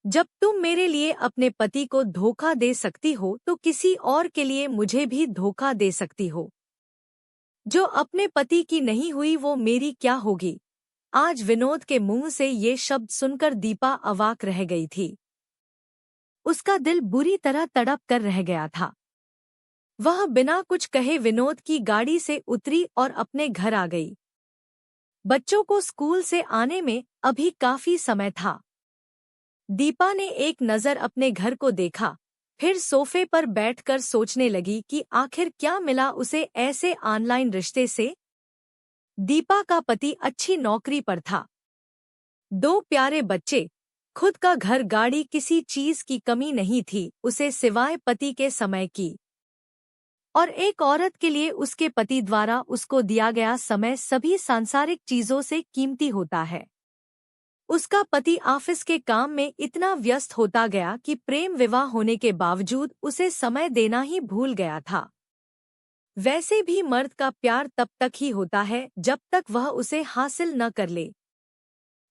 जब तुम मेरे लिए अपने पति को धोखा दे सकती हो तो किसी और के लिए मुझे भी धोखा दे सकती हो। जो अपने पति की नहीं हुई वो मेरी क्या होगी। आज विनोद के मुंह से ये शब्द सुनकर दीपा अवाक रह गई थी। उसका दिल बुरी तरह तड़प कर रह गया था। वह बिना कुछ कहे विनोद की गाड़ी से उतरी और अपने घर आ गई। बच्चों को स्कूल से आने में अभी काफी समय था। दीपा ने एक नज़र अपने घर को देखा, फिर सोफे पर बैठकर सोचने लगी कि आखिर क्या मिला उसे ऐसे ऑनलाइन रिश्ते से। दीपा का पति अच्छी नौकरी पर था, 2 प्यारे बच्चे, खुद का घर, गाड़ी, किसी चीज की कमी नहीं थी उसे सिवाय पति के समय की। और एक औरत के लिए उसके पति द्वारा उसको दिया गया समय सभी सांसारिक चीजों से कीमती होता है। उसका पति ऑफिस के काम में इतना व्यस्त होता गया कि प्रेम विवाह होने के बावजूद उसे समय देना ही भूल गया था। वैसे भी मर्द का प्यार तब तक ही होता है जब तक वह उसे हासिल न कर ले।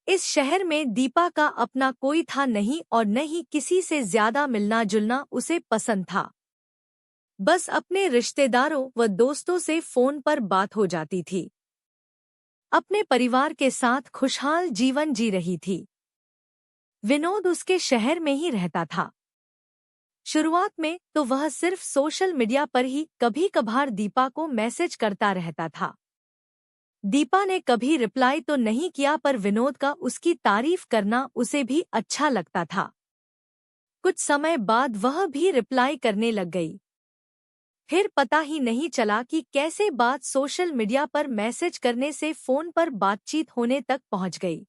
इस शहर में दीपा का अपना कोई था नहीं और न ही किसी से ज्यादा मिलना जुलना उसे पसंद था। बस अपने रिश्तेदारों व दोस्तों से फोन पर बात हो जाती थी। अपने परिवार के साथ खुशहाल जीवन जी रही थी। विनोद उसके शहर में ही रहता था। शुरुआत में तो वह सिर्फ सोशल मीडिया पर ही कभी कभार दीपा को मैसेज करता रहता था। दीपा ने कभी रिप्लाई तो नहीं किया पर विनोद का उसकी तारीफ करना उसे भी अच्छा लगता था। कुछ समय बाद वह भी रिप्लाई करने लग गई। फिर पता ही नहीं चला कि कैसे बात सोशल मीडिया पर मैसेज करने से फोन पर बातचीत होने तक पहुंच गई।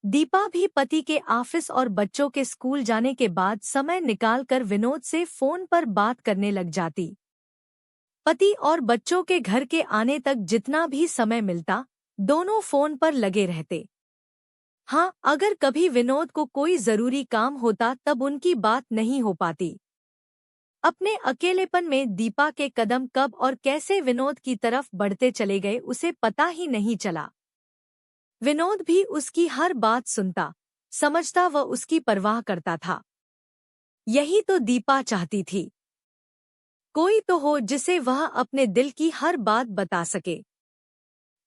दीपा भी पति के ऑफिस और बच्चों के स्कूल जाने के बाद समय निकालकर विनोद से फोन पर बात करने लग जाती। पति और बच्चों के घर के आने तक जितना भी समय मिलता, दोनों फोन पर लगे रहते। हाँ, अगर कभी विनोद को कोई जरूरी काम होता तब उनकी बात नहीं हो पाती। अपने अकेलेपन में दीपा के कदम कब और कैसे विनोद की तरफ बढ़ते चले गए उसे पता ही नहीं चला। विनोद भी उसकी हर बात सुनता, समझता व उसकी परवाह करता था। यही तो दीपा चाहती थी। कोई तो हो जिसे वह अपने दिल की हर बात बता सके।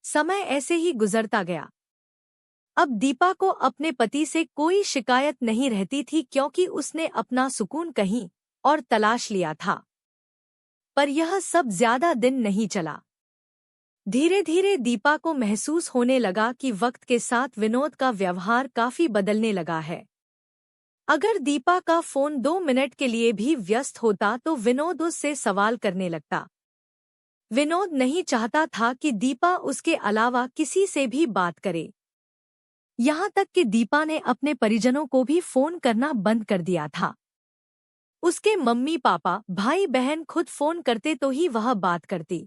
समय ऐसे ही गुजरता गया। अब दीपा को अपने पति से कोई शिकायत नहीं रहती थी क्योंकि उसने अपना सुकून कहीं और तलाश लिया था। पर यह सब ज्यादा दिन नहीं चला। धीरे धीरे दीपा को महसूस होने लगा कि वक्त के साथ विनोद का व्यवहार काफी बदलने लगा है। अगर दीपा का फोन 2 मिनट के लिए भी व्यस्त होता तो विनोद उससे सवाल करने लगता। विनोद नहीं चाहता था कि दीपा उसके अलावा किसी से भी बात करे। यहाँ तक कि दीपा ने अपने परिजनों को भी फोन करना बंद कर दिया था। उसके मम्मी पापा, भाई बहन खुद फोन करते तो ही वह बात करती।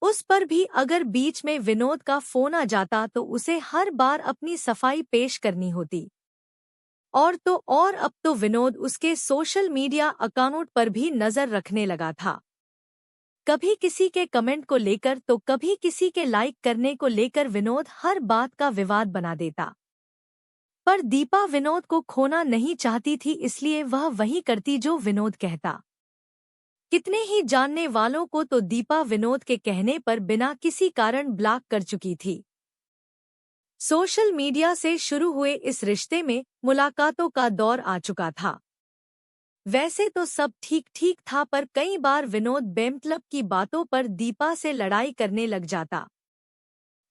उस पर भी अगर बीच में विनोद का फोन आ जाता तो उसे हर बार अपनी सफाई पेश करनी होती। और तो और अब तो विनोद उसके सोशल मीडिया अकाउंट पर भी नजर रखने लगा था। कभी किसी के कमेंट को लेकर तो कभी किसी के लाइक करने को लेकर विनोद हर बात का विवाद बना देता। पर दीपा विनोद को खोना नहीं चाहती थी, इसलिए वह वही करती जो विनोद कहता। कितने ही जानने वालों को तो दीपा विनोद के कहने पर बिना किसी कारण ब्लॉक कर चुकी थी। सोशल मीडिया से शुरू हुए इस रिश्ते में मुलाकातों का दौर आ चुका था। वैसे तो सब ठीक ठीक था पर कई बार विनोद बेमतलब की बातों पर दीपा से लड़ाई करने लग जाता।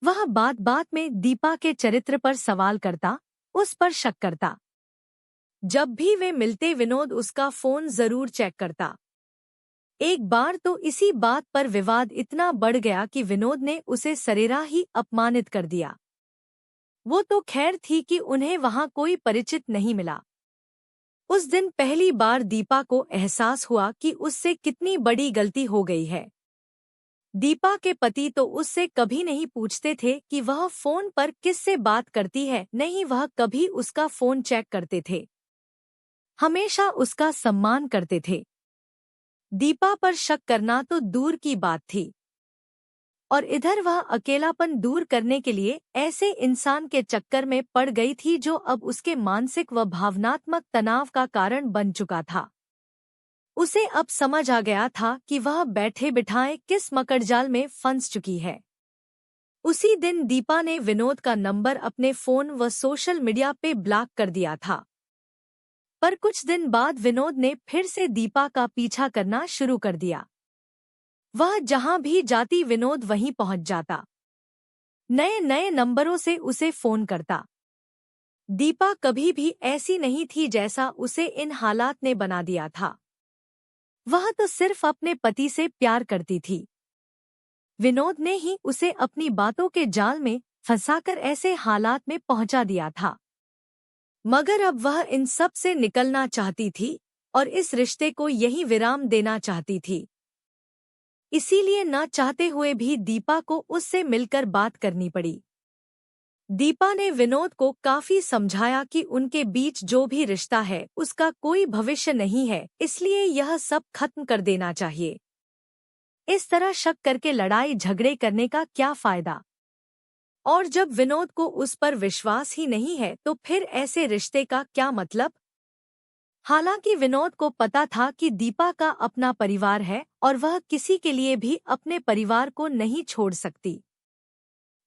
वह बात बात में दीपा के चरित्र पर सवाल करता, उस पर शक करता। जब भी वे मिलते विनोद उसका फोन जरूर चेक करता। एक बार तो इसी बात पर विवाद इतना बढ़ गया कि विनोद ने उसे सरेराह ही अपमानित कर दिया। वो तो खैर थी कि उन्हें वहां कोई परिचित नहीं मिला। उस दिन पहली बार दीपा को एहसास हुआ कि उससे कितनी बड़ी गलती हो गई है। दीपा के पति तो उससे कभी नहीं पूछते थे कि वह फोन पर किससे बात करती है, नहीं वह कभी उसका फोन चेक करते थे। हमेशा उसका सम्मान करते थे। दीपा पर शक करना तो दूर की बात थी। और इधर वह अकेलापन दूर करने के लिए ऐसे इंसान के चक्कर में पड़ गई थी जो अब उसके मानसिक व भावनात्मक तनाव का कारण बन चुका था। उसे अब समझ आ गया था कि वह बैठे बिठाए किस मकड़जाल में फंस चुकी है। उसी दिन दीपा ने विनोद का नंबर अपने फोन व सोशल मीडिया पे ब्लॉक कर दिया था। पर कुछ दिन बाद विनोद ने फिर से दीपा का पीछा करना शुरू कर दिया। वह जहां भी जाती विनोद वहीं पहुंच जाता। नए नए नंबरों से उसे फोन करता। दीपा कभी भी ऐसी नहीं थी जैसा उसे इन हालात ने बना दिया था। वह तो सिर्फ अपने पति से प्यार करती थी। विनोद ने ही उसे अपनी बातों के जाल में फंसाकर ऐसे हालात में पहुंचा दिया था। मगर अब वह इन सब से निकलना चाहती थी और इस रिश्ते को यहीं विराम देना चाहती थी। इसीलिए न चाहते हुए भी दीपा को उससे मिलकर बात करनी पड़ी। दीपा ने विनोद को काफी समझाया कि उनके बीच जो भी रिश्ता है उसका कोई भविष्य नहीं है, इसलिए यह सब खत्म कर देना चाहिए। इस तरह शक करके लड़ाई झगड़े करने का क्या फायदा? और जब विनोद को उस पर विश्वास ही नहीं है तो फिर ऐसे रिश्ते का क्या मतलब? हालांकि विनोद को पता था कि दीपा का अपना परिवार है और वह किसी के लिए भी अपने परिवार को नहीं छोड़ सकती।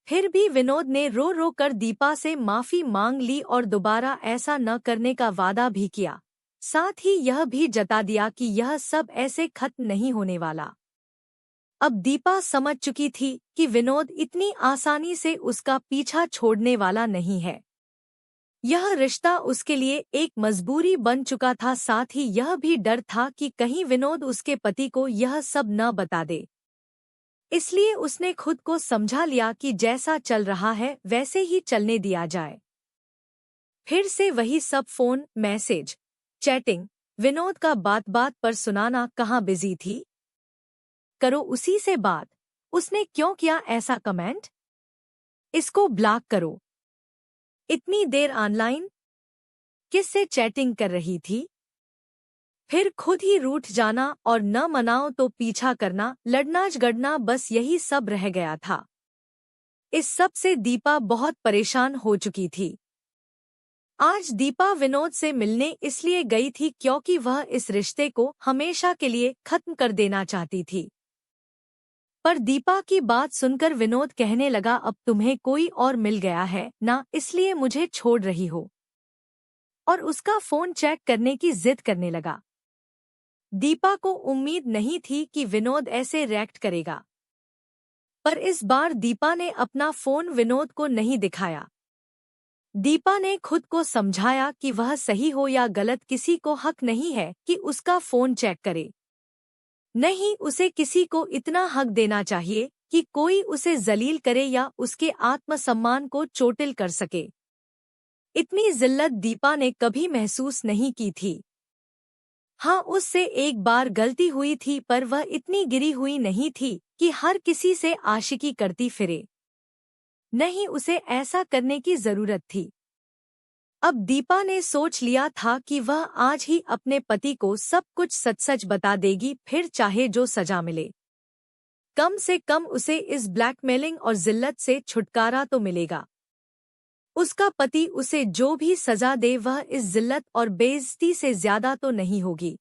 फिर भी विनोद ने रो रो कर दीपा से माफी मांग ली और दोबारा ऐसा न करने का वादा भी किया। साथ ही यह भी जता दिया कि यह सब ऐसे खत्म नहीं होने वाला। अब दीपा समझ चुकी थी कि विनोद इतनी आसानी से उसका पीछा छोड़ने वाला नहीं है। यह रिश्ता उसके लिए एक मजबूरी बन चुका था। साथ ही यह भी डर था कि कहीं विनोद उसके पति को यह सब न बता दे। इसलिए उसने खुद को समझा लिया कि जैसा चल रहा है वैसे ही चलने दिया जाए। फिर से वही सब फोन, मैसेज, चैटिंग, विनोद का बात बात पर सुनाना, कहाँ बिजी थी, करो उसी से बात, उसने क्यों किया ऐसा कमेंट, इसको ब्लॉक करो, इतनी देर ऑनलाइन, किससे चैटिंग कर रही थी, फिर खुद ही रूठ जाना और न मनाओ तो पीछा करना, लड़ना झगड़ना, बस यही सब रह गया था। इस सब से दीपा बहुत परेशान हो चुकी थी। आज दीपा विनोद से मिलने इसलिए गई थी क्योंकि वह इस रिश्ते को हमेशा के लिए खत्म कर देना चाहती थी। पर दीपा की बात सुनकर विनोद कहने लगा, अब तुम्हें कोई और मिल गया है ना, इसलिए मुझे छोड़ रही हो, और उसका फोन चेक करने की जिद करने लगा। दीपा को उम्मीद नहीं थी कि विनोद ऐसे रिएक्ट करेगा, पर इस बार दीपा ने अपना फोन विनोद को नहीं दिखाया। दीपा ने खुद को समझाया कि वह सही हो या गलत, किसी को हक नहीं है कि उसका फोन चेक करे। नहीं, उसे किसी को इतना हक देना चाहिए कि कोई उसे जलील करे या उसके आत्मसम्मान को चोटिल कर सके। इतनी जिल्लत दीपा ने कभी महसूस नहीं की थी। हाँ, उससे एक बार गलती हुई थी, पर वह इतनी गिरी हुई नहीं थी कि हर किसी से आशिकी करती फिरे। नहीं, उसे ऐसा करने की जरूरत थी। अब दीपा ने सोच लिया था कि वह आज ही अपने पति को सब कुछ सच सच बता देगी, फिर चाहे जो सजा मिले। कम से कम उसे इस ब्लैकमेलिंग और जिल्लत से छुटकारा तो मिलेगा। उसका पति उसे जो भी सजा दे वह इस जिल्लत और बेइज्जती से ज्यादा तो नहीं होगी।